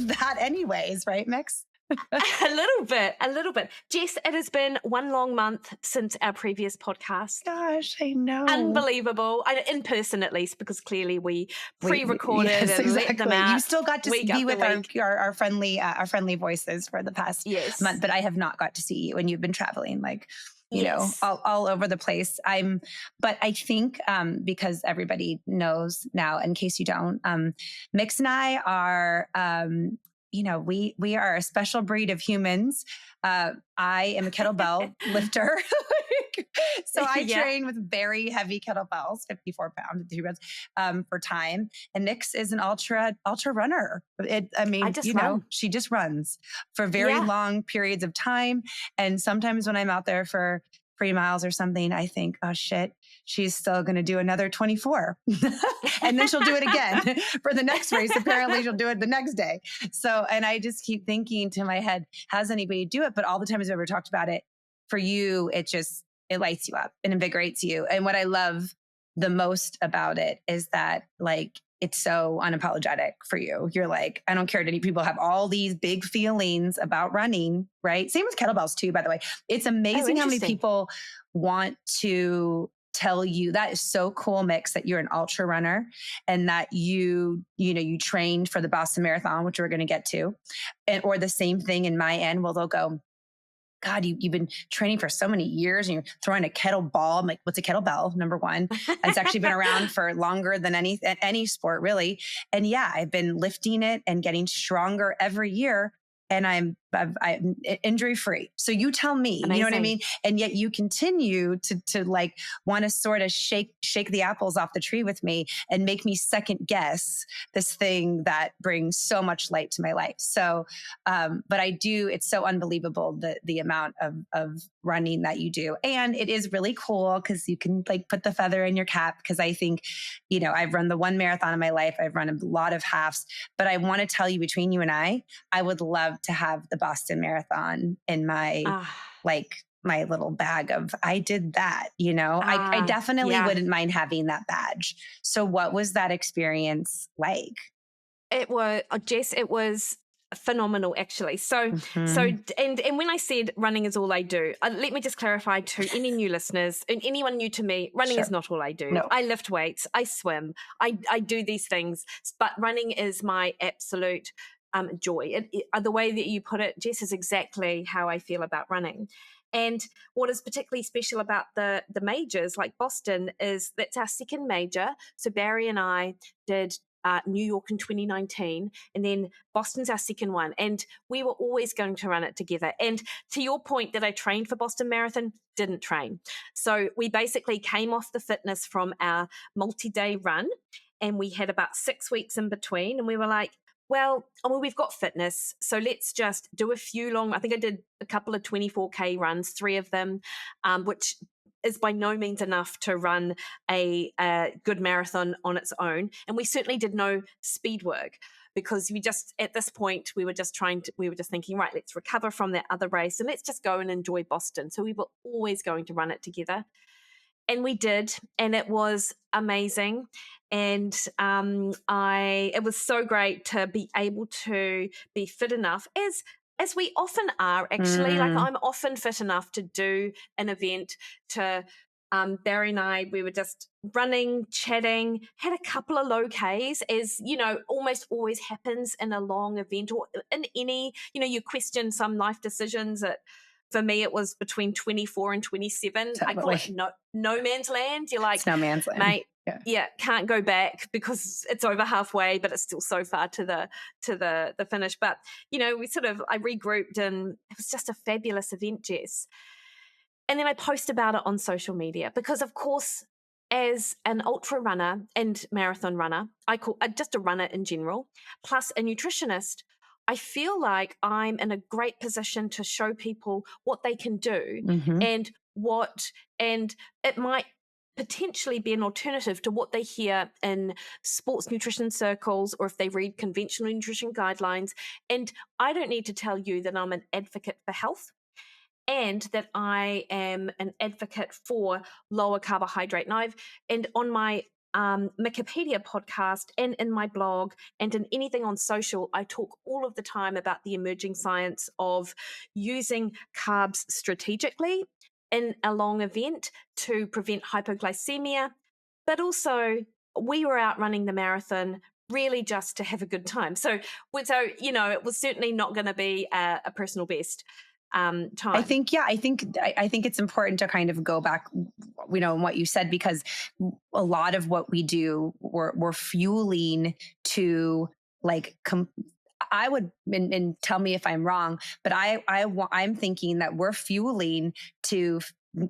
of that anyways, right, Mix? A little bit. Jess, it has been 1 long month since our previous podcast. Gosh, I know. Unbelievable. In person, at least, because clearly we pre-recorded yes, and let them out. You still got to be with our friendly voices for the past month, but I have not got to see you, and you've been traveling you know, all over the place. But I think, because everybody knows now, in case you don't, Mix and I are, you know, we are a special breed of humans. I am a kettlebell lifter. So I train with very heavy kettlebells, 54 pounds, 3 pounds, for time. And Mix is an ultra runner. She just runs for very long periods of time. And sometimes when I'm out there for 3 miles or something, I think, oh shit, she's still going to do another 24. And then she'll do it again for the next race. Apparently she'll do it the next day. So, and I just keep thinking to my head, how's anybody do it? But all the times I've ever talked about it, for you, it lights you up and invigorates you. And what I love the most about it is that, like, it's so unapologetic for you. You're like, I don't care that any people have all these big feelings about running, right? Same with kettlebells too, by the way. It's amazing how many people want to tell you that is so cool, Mix, that you're an ultra runner and that you trained for the Boston Marathon, which we're going to get to. Or the same thing in my end, well, they'll go, God, you've been training for so many years and you're throwing a kettlebell. I'm like, what's a kettlebell? Number one, it's actually been around for longer than any sport, really. And yeah, I've been lifting it and getting stronger every year. And I'm injury free. So you tell me, you know what I mean? And yet you continue to like want to sort of shake the apples off the tree with me and make me second guess this thing that brings so much light to my life. So, but it's so unbelievable the amount of running that you do. And it is really cool because you can like put the feather in your cap. Cause I think, you know, I've run the 1 marathon in my life. I've run a lot of halves, but I want to tell you, between you and I would love to have the Boston Marathon in my my little bag of, I did that, you know. I definitely wouldn't mind having that badge. So what was that experience like? It was, Jess, it was phenomenal, actually. So and when I said running is all I do, let me just clarify to any new listeners and anyone new to me, running is not all I do. No. I lift weights, I swim, I do these things, but running is my absolute joy. The way that you put it, Jess, is exactly how I feel about running. And what is particularly special about the majors like Boston is that's our second major. So Barry and I did New York in 2019, and then Boston's our second one. And we were always going to run it together. And to your point that I trained for Boston Marathon, didn't train. So we basically came off the fitness from our multi-day run, and we had about 6 weeks in between. And we were like, well, we've got fitness, so let's just do a few long, I think I did a couple of 24K runs, 3 of them, which is by no means enough to run a good marathon on its own. And we certainly did no speed work because at this point, we were just thinking, right, let's recover from that other race and let's just go and enjoy Boston. So we were always going to run it together. And we did, and it was amazing. And it was so great to be able to be fit enough, as we often are, actually. Like, I'm often fit enough to do an event. To Barry and I, we were just running, chatting, had a couple of low Ks, as you know, almost always happens in a long event or in any, you know, you question some life decisions that. For me, it was between 24 and 27. Totally. I call it no man's land. You're like, it's no man's land, mate. Yeah, can't go back because it's over halfway, but it's still so far to the finish. But you know, I regrouped, and it was just a fabulous event, Jess. And then I post about it on social media because, of course, as an ultra runner and marathon runner, I call just a runner in general, plus a nutritionist. I feel like I'm in a great position to show people what they can do and it might potentially be an alternative to what they hear in sports nutrition circles or if they read conventional nutrition guidelines. And I don't need to tell you that I'm an advocate for health and that I am an advocate for lower carbohydrate. And on my Wikipedia podcast and in my blog and in anything on social, I talk all of the time about the emerging science of using carbs strategically in a long event to prevent hypoglycemia. But also, we were out running the marathon really just to have a good time. So it was certainly not going to be a personal best time. I think it's important to kind of go back, in what you said, because a lot of what we do, we're fueling to I would, and tell me if I'm wrong, but I'm thinking that we're fueling to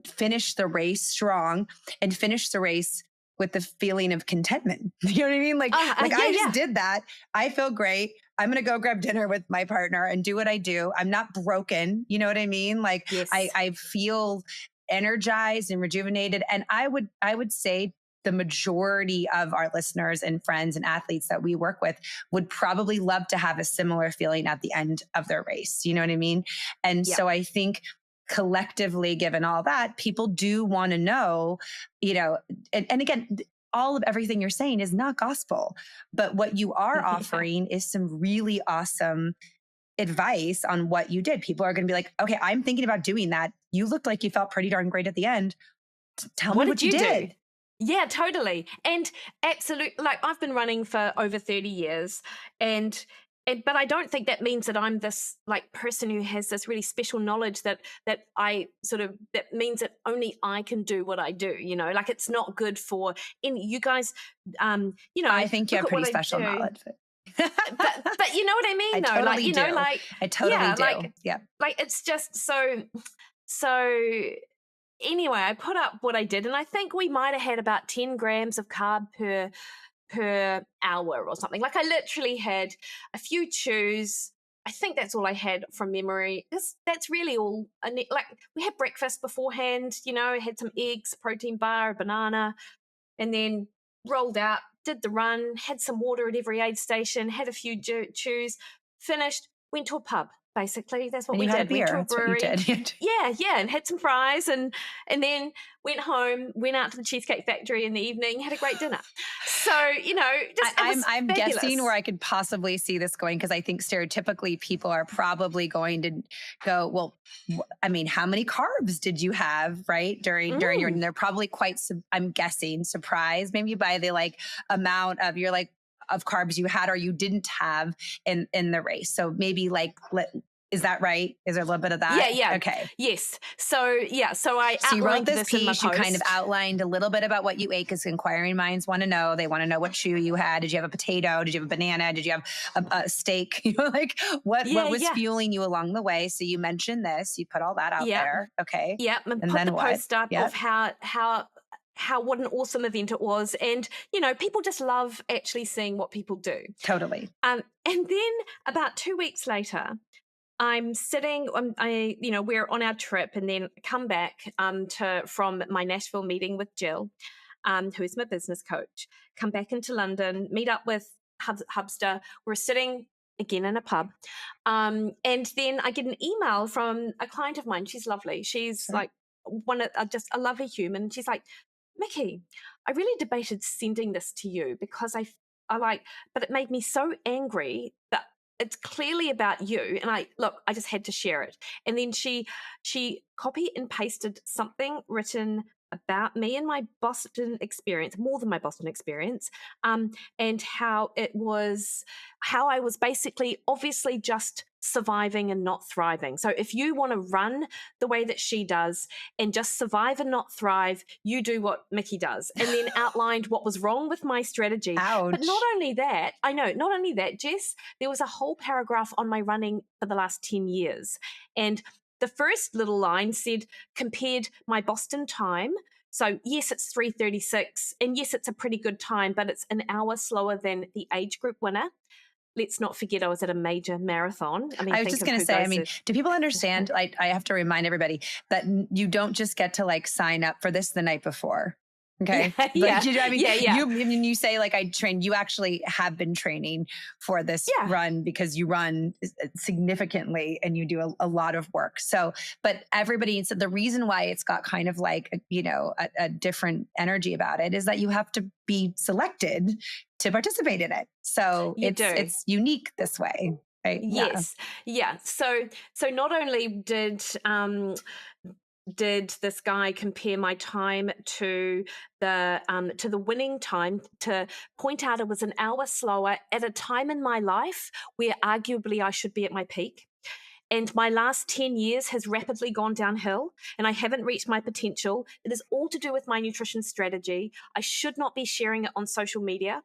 finish the race strong and finish the race with the feeling of contentment. You know what I mean? I just did that. I feel great. I'm going to go grab dinner with my partner and do what I do. I'm not broken. You know what I mean? Yes. I feel energized and rejuvenated. And I would say the majority of our listeners and friends and athletes that we work with would probably love to have a similar feeling at the end of their race. You know what I mean? And so I think collectively, given all that, people do want to know, and again, all of everything you're saying is not gospel, but what you are offering is some really awesome advice on what you did. People are going to be like, okay, I'm thinking about doing that. You looked like you felt pretty darn great at the end. Tell me what you did. Yeah, totally. And absolutely, I've been running for over 30 years but I don't think that means that I'm this person who has this really special knowledge that means that only I can do what I do. It's not good for any you guys. I think you have pretty special knowledge. but you know what I mean? I totally do. I totally do. Yeah. It's just so. Anyway, I put up what I did, and I think we might have had about 10 grams of carb per hour or something. I literally had a few chews. I think that's all I had from memory. That's really all. We had breakfast beforehand, had some eggs, protein bar, a banana, and then rolled out, did the run, had some water at every aid station, had a few chews, finished, went to a pub. Basically, that's what we did. Went to a brewery. Yeah, and had some fries, and then went home. Went out to the Cheesecake Factory in the evening. Had a great dinner. So I'm guessing where I could possibly see this going, because I think stereotypically people are probably going to go, well, I mean, how many carbs did you have, right? During your, and they're probably quite, I'm guessing, surprised maybe by the amount of of carbs you had or you didn't have in the race. So maybe is that right? Is there a little bit of that? Yeah. Okay. Yes. So I you wrote this piece, in my post. You kind of outlined a little bit about what you ate, because inquiring minds want to know. They want to know what chew you had. Did you have a potato? Did you have a banana? Did you have a steak? What was fueling you along the way? So you mentioned this, you put all that out there. Okay. Yeah. And put the post up of how what an awesome event it was. And, people just love actually seeing what people do. Totally. And then about 2 weeks later, I'm sitting, we're on our trip, and then come back from my Nashville meeting with Jill, who is my business coach, come back into London, meet up with Hubster. We're sitting again in a pub. And then I get an email from a client of mine. She's lovely. She's just a lovely human. She's like, Mikki, I really debated sending this to you because but it made me so angry that it's clearly about you. And I just had to share it. And then she copy and pasted something written about me and my Boston experience, more than my Boston experience, and how I was basically obviously just surviving and not thriving. So if you want to run the way that she does and just survive and not thrive, you do what Mikki does. And then outlined what was wrong with my strategy. Ouch. But not only that, Jess, there was a whole paragraph on my running for the last 10 years. And the first little line said, compared my Boston time. So yes, it's 3:36, and yes, it's a pretty good time, but it's an hour slower than the age group winner. Let's not forget I was at a major marathon. I was just going to say, do people understand? I have to remind everybody that you don't just get to sign up for this the night before. Okay. Yeah. You say like I trained, you actually have been training for this run because you run significantly and you do a lot of work. So, but everybody said the reason why it's got kind of like, a different energy about it is that you have to be selected to participate in it. So it's unique this way. Right? Yes. Yeah. So not only did this guy compare my time to the winning time, to point out it was an hour slower at a time in my life where arguably I should be at my peak. And my last 10 years has rapidly gone downhill and I haven't reached my potential. It is all to do with my nutrition strategy. I should not be sharing it on social media.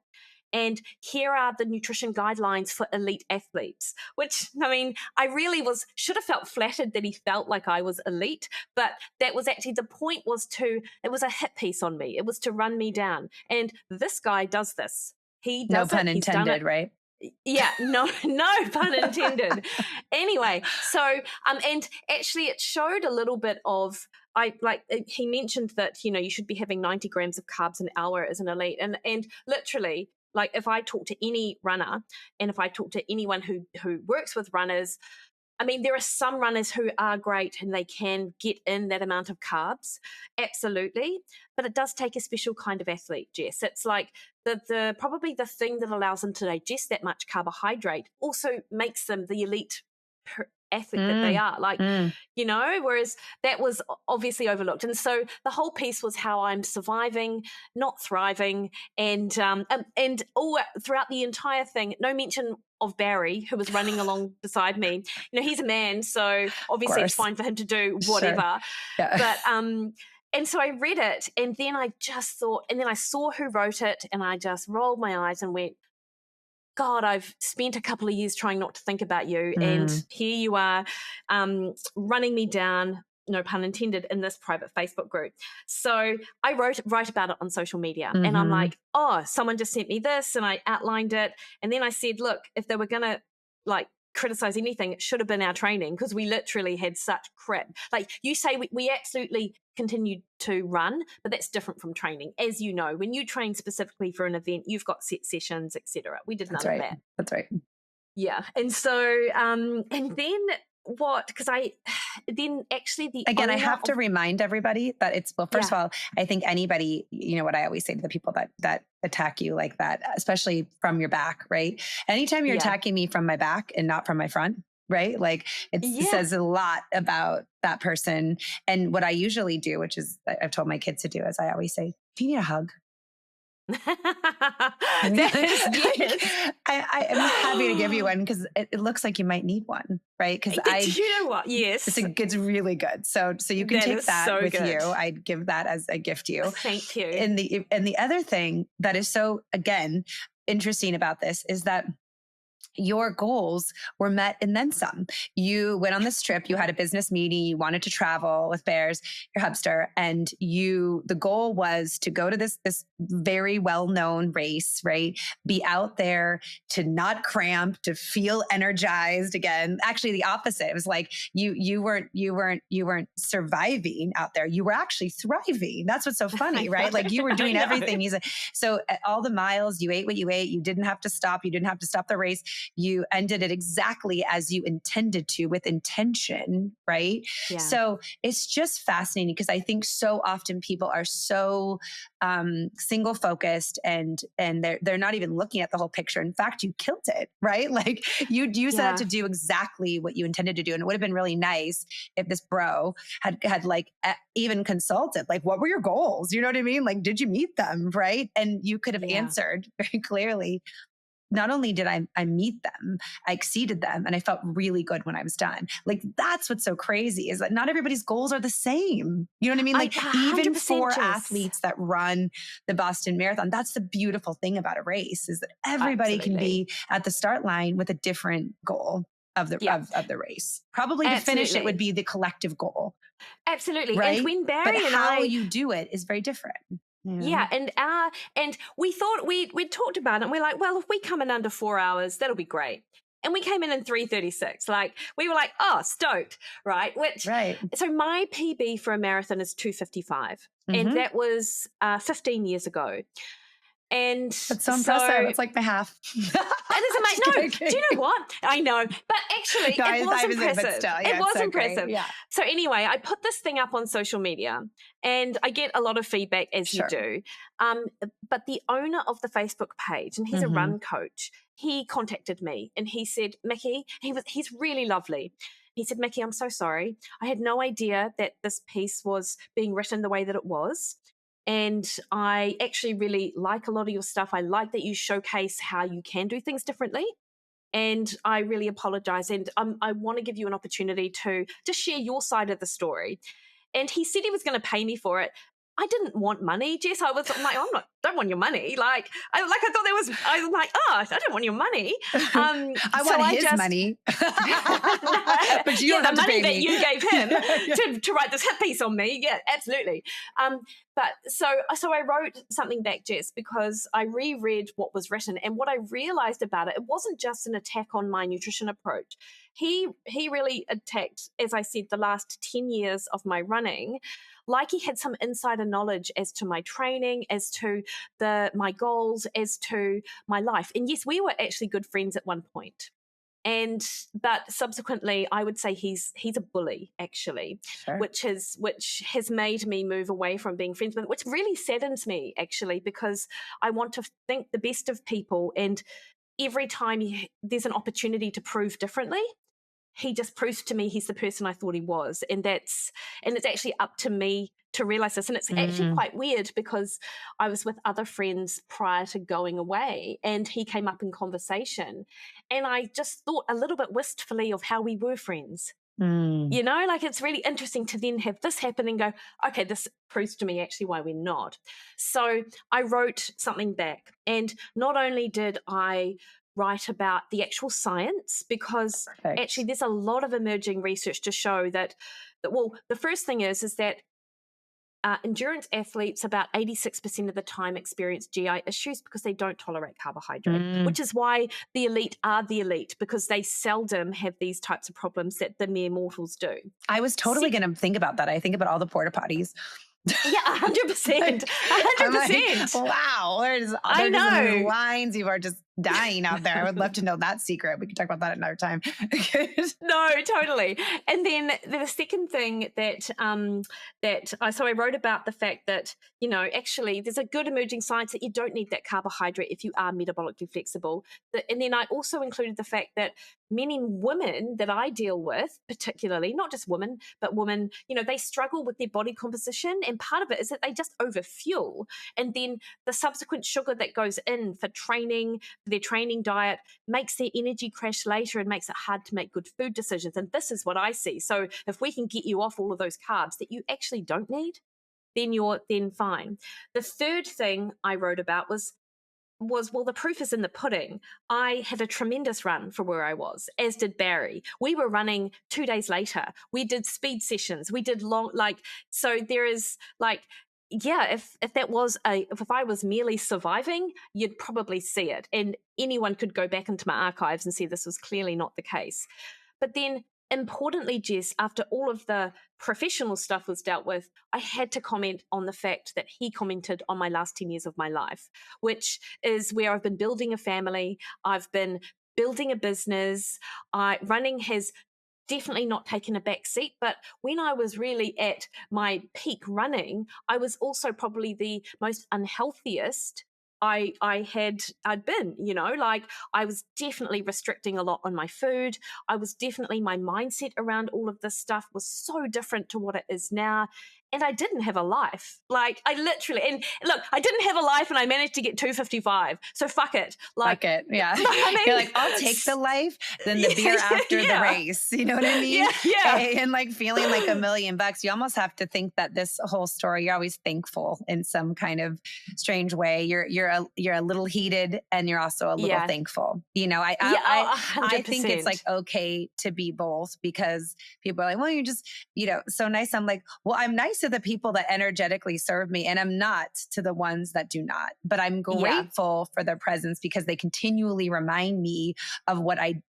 And here are the nutrition guidelines for elite athletes, which, I mean, I really should have felt flattered that he felt like I was elite, but that was actually the point, it was a hit piece on me. It was to run me down. And this guy does this. He does no pun intended, right? Yeah, no pun intended. Anyway, so and actually it showed a little bit of he mentioned that you should be having 90 grams of carbs an hour as an elite, and literally, like if I talk to any runner and if I talk to anyone who works with runners, I mean, there are some runners who are great and they can get in that amount of carbs, absolutely. But it does take a special kind of athlete, Jess. It's like the probably the thing that allows them to digest that much carbohydrate also makes them the elite athlete that they are, whereas that was obviously overlooked. And so the whole piece was how I'm surviving, not thriving, and all throughout the entire thing, no mention of Barry, who was running along beside me. He's a man, so obviously it's fine for him to do whatever. Sure. Yeah. But and so I read it, and then I just thought, and then I saw who wrote it, and I just rolled my eyes and went, God, I've spent a couple of years trying not to think about you, and here you are running me down, no pun intended, in this private Facebook group. So I write about it on social media, and I'm like, oh, someone just sent me this, and I outlined it, and then I said, look, if they were going to criticize anything, it should have been our training, because we literally had such crap. Like you say, we absolutely continued to run, but that's different from training. As you know, when you train specifically for an event, you've got set sessions, etc. We did none of that. That's right. Yeah. And so and then because I have to remind everybody that it's, well, first of all, I think anybody, what I always say to the people that attack you like that, especially from your back, right? Anytime you're attacking me from my back and not from my front, right? Like it says a lot about that person. And what I usually do, which is I've told my kids to do, is I always say, do you need a hug? I'm happy to give you one, because it looks like you might need one, right? Because you know what? Yes, it's really good. So you can take that so with you. I'd give that as a gift to you. Thank you. And the other thing that is so, again, interesting about this is that your goals were met and then some. You went on this trip, you had a business meeting, you wanted to travel with Bears, your hubster, and the goal was to go to this very well-known race, right? Be out there, to not cramp, to feel energized again. Actually, the opposite. It was like you weren't surviving out there. You were actually thriving. That's what's so funny, right? Like you were doing everything. So all the miles, you ate what you ate. You didn't have to stop. You didn't have to stop the race. You ended it exactly as you intended to, with intention, right? Yeah. So it's just fascinating, because I think so often people are so single focused and they're not even looking at the whole picture. In fact, you killed it, right? Like you set out to do exactly what you intended to do. And it would have been really nice if this bro had like even consulted, like, what were your goals? You know what I mean? Like, did you meet them? Right. And you could have answered very clearly. Not only did I meet them, I exceeded them, and I felt really good when I was done. Like, that's what's so crazy, is that not everybody's goals are the same. You know what I mean? Like, even for athletes that run the Boston Marathon, that's the beautiful thing about a race, is that everybody can be at the start line with a different goal of the race. Probably to finish it would be the collective goal. Absolutely. Right? And when Barry but how you do it is very different. Yeah. And we thought we talked about it, and we're like, well, if we come in under 4 hours, that'll be great. And we came in 3:36. Like, we were like, oh, stoked, right? So my PB for a marathon is 2:55. And that was 15 years ago. And that's so impressive. It's like the half. It is amazing. No, do you know what? I know. But actually, it was impressive. It was impressive. Yeah. So anyway, I put this thing up on social media and I get a lot of feedback, as you do. But the owner of the Facebook page, and he's a run coach, he contacted me and he said, Mikki, he's really lovely. He said, Mikki, I'm so sorry. I had no idea that this piece was being written the way that it was. And I actually really like a lot of your stuff. I like that you showcase how you can do things differently. And I really apologize. And I want to give you an opportunity to just share your side of the story. And he said he was going to pay me for it. I didn't want money, Jess. I was like, don't want your money. I thought I was like, oh, I don't want your money. I want his money. But you don't have the money to pay that you gave him to write this hit piece on me. Yeah, absolutely. But so I wrote something back, Jess, because I reread what was written, and what I realized about it wasn't just an attack on my nutrition approach. He really attacked, as I said, the last 10 years of my running. Like he had some insider knowledge as to my training, as to my goals, as to my life. And yes, we were actually good friends at one point. But subsequently, I would say he's a bully, actually, which has made me move away from being friends with him, which really saddens me, actually, because I want to think the best of people. And every time there's an opportunity to prove differently, he just proves to me he's the person I thought he was. And it's actually up to me to realize this. And it's actually quite weird because I was with other friends prior to going away and he came up in conversation. And I just thought a little bit wistfully of how we were friends. You know, like it's really interesting to then have this happen and go, okay, this proves to me actually why we're not. So I wrote something back. And not only did I write about the actual science, because actually there's a lot of emerging research to show that well, the first thing is that endurance athletes about 86% of the time experience GI issues because they don't tolerate carbohydrate, which is why the elite are the elite, because they seldom have these types of problems that the mere mortals do. I was totally going to think about that. I think about all the porta potties. Yeah, 100%. 100%. Like, wow. I know. Lines. You are just dying out there. I would love to know that secret. We can talk about that another time. No, totally. And then the second thing so I wrote about the fact that, you know, actually there's a good emerging science that you don't need that carbohydrate if you are metabolically flexible. And then I also included the fact that many women that I deal with, particularly, not just women, but women, you know, they struggle with their body composition. And part of it is that they just overfuel. And then the subsequent sugar that goes in for training, their training diet, makes their energy crash later and makes it hard to make good food decisions. And this is what I see. So if we can get you off all of those carbs that you actually don't need, then fine. The third thing I wrote about was well, the proof is in the pudding. I had a tremendous run for where I was, as did Barry. We were running 2 days later. We did speed sessions. We did so there is yeah, if I was merely surviving, you'd probably see it. And anyone could go back into my archives and see this was clearly not the case. But then importantly, Jess, after all of the professional stuff was dealt with, I had to comment on the fact that he commented on my last 10 years of my life, which is where I've been building a family. I've been building a business. Running has definitely not taken a back seat, but when I was really at my peak running, I was also probably the most unhealthiest I'd been, you know, like I was definitely restricting a lot on my food. My mindset around all of this stuff was so different to what it is now. And I didn't have a life. Like I literally, and look, I didn't have a life and I managed to get 255. So fuck it. Fuck it. Yeah. I mean, you're like, I'll take the life, then the beer after the race. You know what I mean? Yeah. And like feeling like $1 million. You almost have to think that this whole story, you're always thankful in some kind of strange way. You're a little heated and you're also a little thankful. You know, I think it's like okay to be both, because people are like, well, you're just, you know, so nice. I'm like, well, I'm nice to the people that energetically serve me, and I'm not to the ones that do not. But I'm grateful for their presence because they continually remind me of what I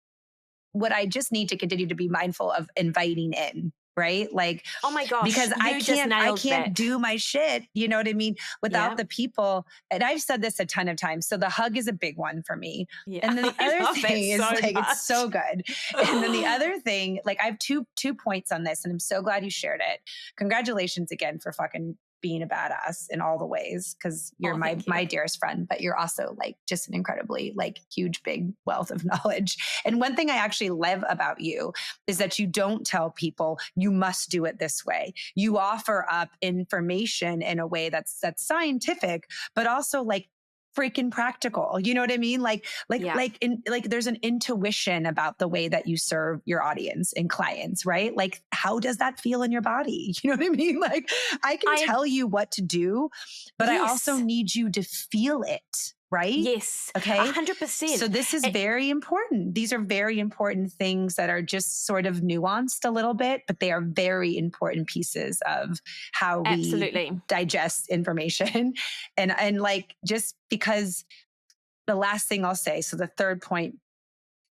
what I just need to continue to be mindful of inviting in. Right? Like, oh my gosh, because I can't do my shit, you know what I mean? Without the people. And I've said this a ton of times. So the hug is a big one for me. Yeah. And then the other thing is like, it's so good. And then the other thing, like I have two points on this, and I'm so glad you shared it. Congratulations again for fucking being a badass in all the ways, because you're my dearest friend, but you're also like just an incredibly like huge, big wealth of knowledge. And one thing I actually love about you is that you don't tell people you must do it this way. You offer up information in a way that's scientific, but also like freaking practical. You know what I mean? Like there's an intuition about the way that you serve your audience and clients, right? Like, how does that feel in your body? You know what I mean? Like, I can tell you what to do, but I also need you to feel it. Right? Yes. Okay. 100%. So this is very important. These are very important things that are just sort of nuanced a little bit, but they are very important pieces of how we digest information. And like, just because the last thing I'll say, so the third point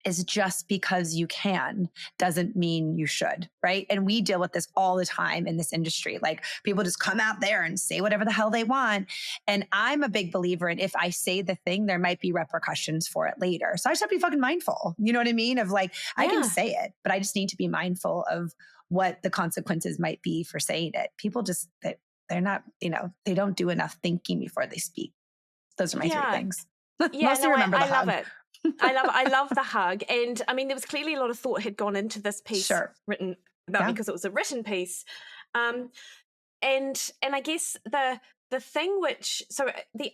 is just because you can doesn't mean you should, right? And we deal with this all the time in this industry. Like people just come out there and say whatever the hell they want. And I'm a big believer in if I say the thing, there might be repercussions for it later. So I just have to be fucking mindful. You know what I mean? Of like, I can say it, but I just need to be mindful of what the consequences might be for saying it. People just, they're not, you know, they don't do enough thinking before they speak. Those are my three things. Mostly remember the hug. Love it. I love the hug. And I mean, there was clearly a lot of thought had gone into this piece written about me, because it was a written piece. And I guess the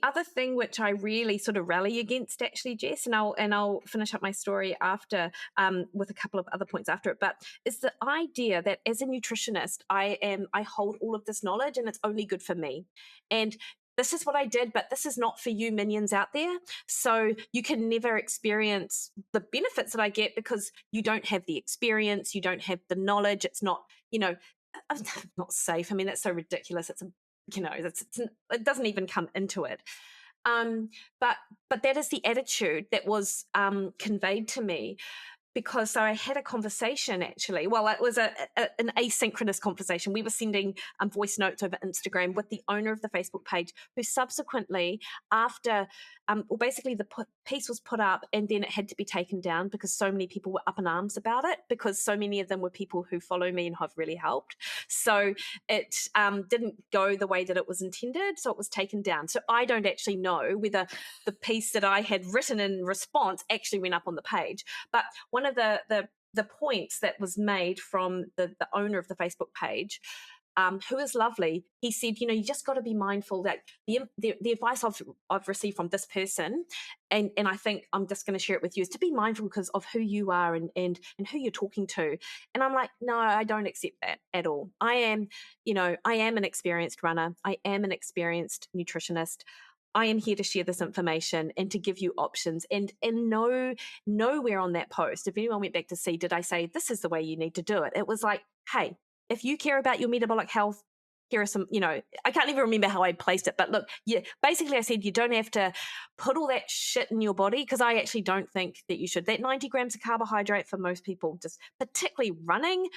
other thing which I really sort of rally against actually, Jess, and I'll finish up my story after with a couple of other points after it, but is the idea that as a nutritionist, I hold all of this knowledge and it's only good for me. And this is what I did, but this is not for you minions out there. So you can never experience the benefits that I get because you don't have the experience, you don't have the knowledge. It's not, you know, not safe. I mean, that's so ridiculous. It's, you know, it doesn't even come into it. But that is the attitude that was conveyed to me. Because so I had a conversation actually. Well, it was an asynchronous conversation. We were sending voice notes over Instagram with the owner of the Facebook page, who subsequently, after, basically the piece was put up and then it had to be taken down because so many people were up in arms about it, because so many of them were people who follow me and have really helped. So it didn't go the way that it was intended. So it was taken down. So I don't actually know whether the piece that I had written in response actually went up on the page. But one of the points that was made from the owner of the Facebook page, who is lovely, he said, you know, you just got to be mindful that the advice I've received from this person, and I think I'm just going to share it with you, is to be mindful because of who you are and who you're talking to. And I'm like, no, I don't accept that at all. I am an experienced runner. I am an experienced nutritionist. I am here to share this information and to give you options. And nowhere on that post, if anyone went back to see, did I say, this is the way you need to do it? It was like, hey, if you care about your metabolic health, here are some, you know, I can't even remember how I placed it, but look, yeah, basically I said, you don't have to put all that shit in your body, because I actually don't think that you should. That 90 grams of carbohydrate for most people, just particularly running,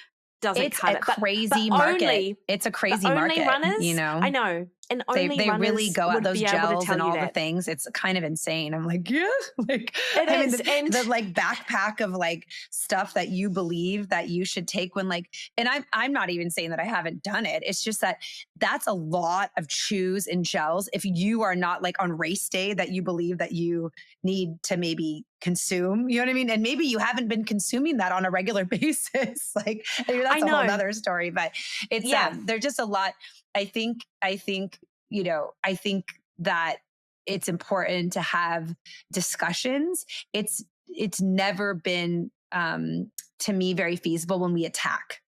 doesn't cut it. It's a crazy market. It's a crazy market. Runners, you know, I know. And only they really go out those gels and all the that. things. It's kind of insane. I'm like, yeah, like it I is. mean, the like backpack of like stuff that you believe that you should take when like, and I'm not even saying that I haven't done it. It's just that that's a lot of chews and gels. If you are not like on race day that you believe that you need to maybe consume, you know what I mean? And maybe you haven't been consuming that on a regular basis. Like maybe that's a whole other story, but it's, there's just a lot. I think, you know, I think that it's important to have discussions. It's never been, to me, very feasible when we attack.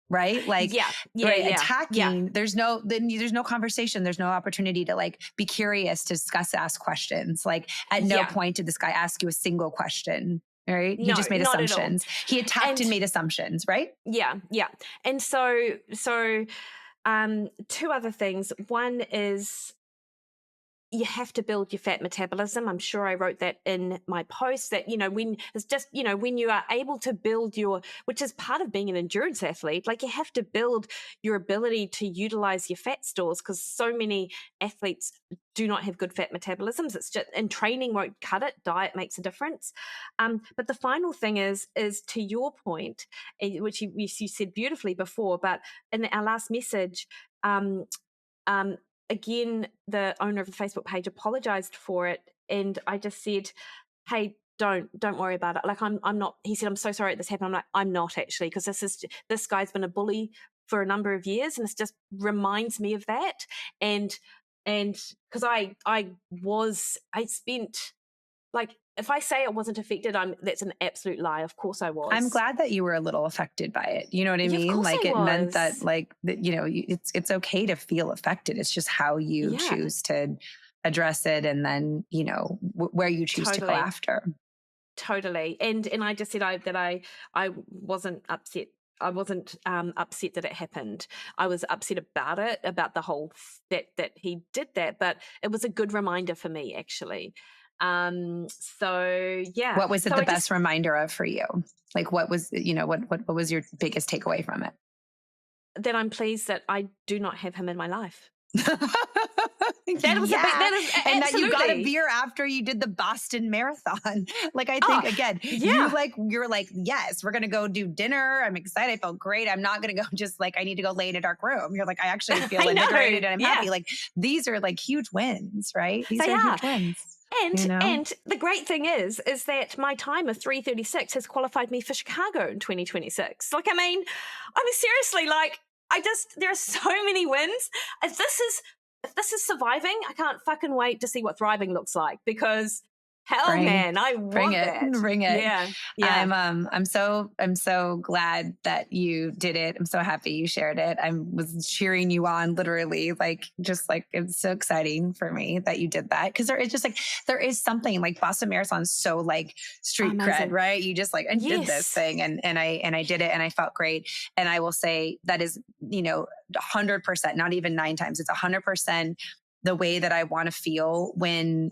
Right? Like, attacking, there's no conversation. There's no opportunity to like be curious, to discuss, ask questions. Like at no point did this guy ask you a single question. Right? He just made assumptions. He attacked and made assumptions, right? Yeah. Yeah. And so, two other things. One is, you have to build your fat metabolism. I'm sure I wrote that in my post that, when it's just, when you are able to build which is part of being an endurance athlete, like you have to build your ability to utilize your fat stores, because so many athletes do not have good fat metabolisms. It's just, and training won't cut it. Diet makes a difference. But the final thing is to your point, which you said beautifully before, but in our last message, again, the owner of the Facebook page apologized for it. And I just said, hey, don't worry about it. Like, I'm not, he said, I'm so sorry this happened. I'm like, I'm not actually, because this guy's been a bully for a number of years. And it just reminds me of that. And because I spent, like, if I say I wasn't affected, that's an absolute lie. Of course I was. I'm glad that you were a little affected by it. You know what I mean? Like, it meant that, like, it's okay to feel affected. It's just how you choose to address it, and then, where you choose to go after. Totally. And I just said I wasn't upset. I wasn't upset that it happened. I was upset about it, about the whole that he did that. But it was a good reminder for me, actually. So yeah. What was it the best reminder of for you? Like, what was, what was your biggest takeaway from it? That I'm pleased that I do not have him in my life. That is and that you got a beer after you did the Boston Marathon. Like, I think again, you're like, yes, we're going to go do dinner. I'm excited. I felt great. I'm not going to go just like, I need to go lay in a dark room. You're like, I actually feel invigorated and I'm happy. Like, these are like huge wins, right? These are huge wins. And the great thing is that my time of 3:36 has qualified me for Chicago in 2026. Like, I mean, seriously, like, there are so many wins. If this is surviving, I can't fucking wait to see what thriving looks like, because man, I want that. Bring it. Yeah. I'm so glad that you did it. I'm so happy you shared it. I was cheering you on, literally, like, just like, it's so exciting for me that you did that. Cause there is something like Boston Marathon, so like street cred, right? You just like, I did this thing and I did it and I felt great. And I will say that is, 100%, not even 9 times. It's 100% the way that I want to feel when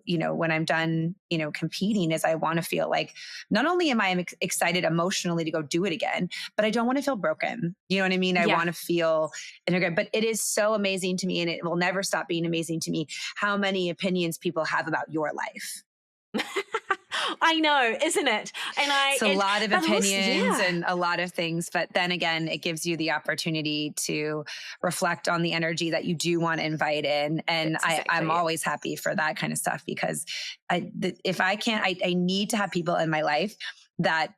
when I'm done, competing, is I want to feel like, not only am I excited emotionally to go do it again, but I don't want to feel broken. You know what I mean? I want to feel integrated. But it is so amazing to me, and it will never stop being amazing to me, how many opinions people have about your life. I know, isn't it? And it's a lot of opinions and a lot of things, but then again, it gives you the opportunity to reflect on the energy that you do want to invite in. And I'm always happy for that kind of stuff, because if I can't, I need to have people in my life that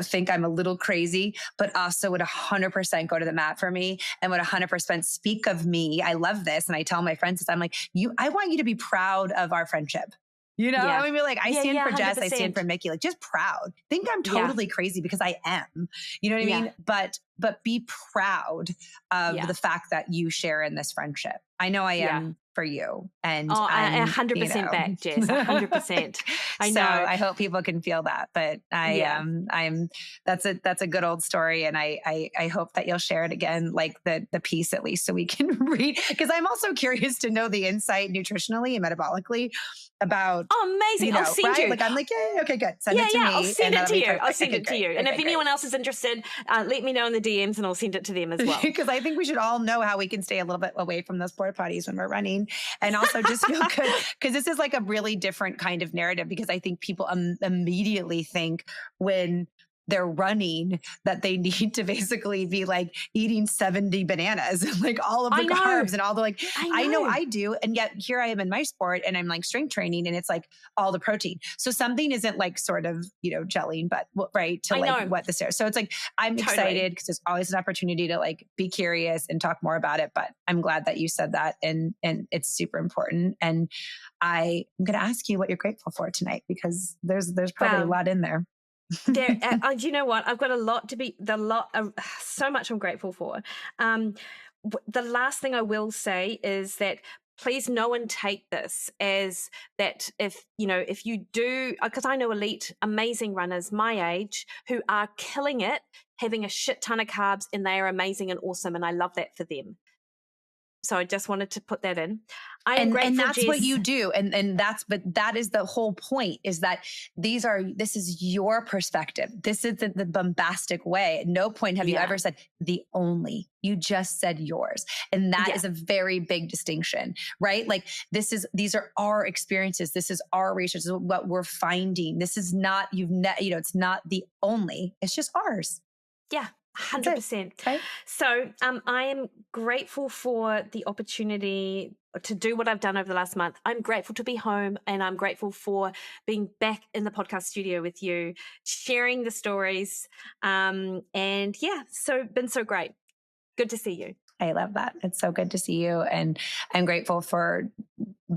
think I'm a little crazy, but also would 100% go to the mat for me and would 100% speak of me. I love this. And I tell my friends this, I'm like, I want you to be proud of our friendship. I would be like, I stand for Jess, 100%. I stand for Mikki, like, just proud. Think I'm totally crazy, because I am, you know what I mean? But be proud of the fact that you share in this friendship. I know I am for you. And I'm 100% back, Jess, 100%. I know. So I hope people can feel that, but that's a good old story. And I hope that you'll share it again, like the piece, at least, so we can read, because I'm also curious to know the insight nutritionally and metabolically about. Oh, amazing. I'll send you. Like, I'm like, okay, good. Send it to me. I'll send it to you. I'll send it to you. And if anyone else is interested, let me know in the DMs and I'll send it to them as well. Because I think we should all know how we can stay a little bit away from those porta potties when we're running, and also just feel good. Because this is like a really different kind of narrative, because I think people immediately think when they're running that they need to basically be like eating 70 bananas and like all of the carbs and all the like, I know I do. And yet here I am in my sport and I'm like strength training and it's like all the protein. So something isn't like sort of, gelling, but right to like what this is. So it's like, I'm excited because there's always an opportunity to like be curious and talk more about it. But I'm glad that you said that. And it's super important. And I'm going to ask you what you're grateful for tonight, because there's probably a lot in there. You know what? I've got so much I'm grateful for. The last thing I will say is that please no one take this as that if you do, because I know elite, amazing runners my age who are killing it, having a shit ton of carbs, and they are amazing and awesome. And I love that for them. So I just wanted to put that in. I'm grateful, and that's Jess. what you do. But that is the whole point, is that this is your perspective. This is the bombastic way. At no point have you ever said the only. You just said yours. And that is a very big distinction, right? Like these are our experiences. This is our research. This is what we're finding. This is not, it's not the only, it's just ours. Yeah. 100%. Right? So I am grateful for the opportunity to do what I've done over the last month. I'm grateful to be home, and I'm grateful for being back in the podcast studio with you, sharing the stories. And been so great. Good to see you. I love that. It's so good to see you. And I'm grateful for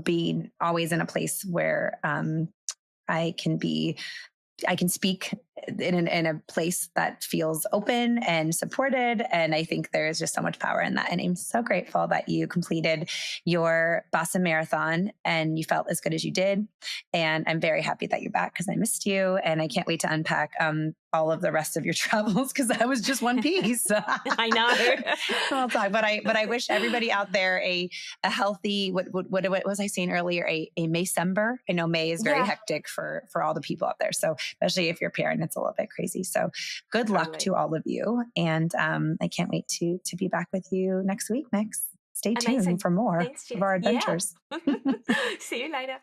being always in a place where I can speak in a place that feels open and supported. And I think there is just so much power in that. And I'm so grateful that you completed your Boston Marathon and you felt as good as you did. And I'm very happy that you're back, because I missed you, and I can't wait to unpack all of the rest of your travels, because that was just one piece. I know. We'll talk, but I wish everybody out there a healthy, what was I saying earlier? A Maycember. I know May is very hectic for all the people out there. So especially if you're a parent, it's a little bit crazy. So good luck to all of you. And I can't wait to be back with you next week, Mix. Stay tuned for more of our adventures. See you later.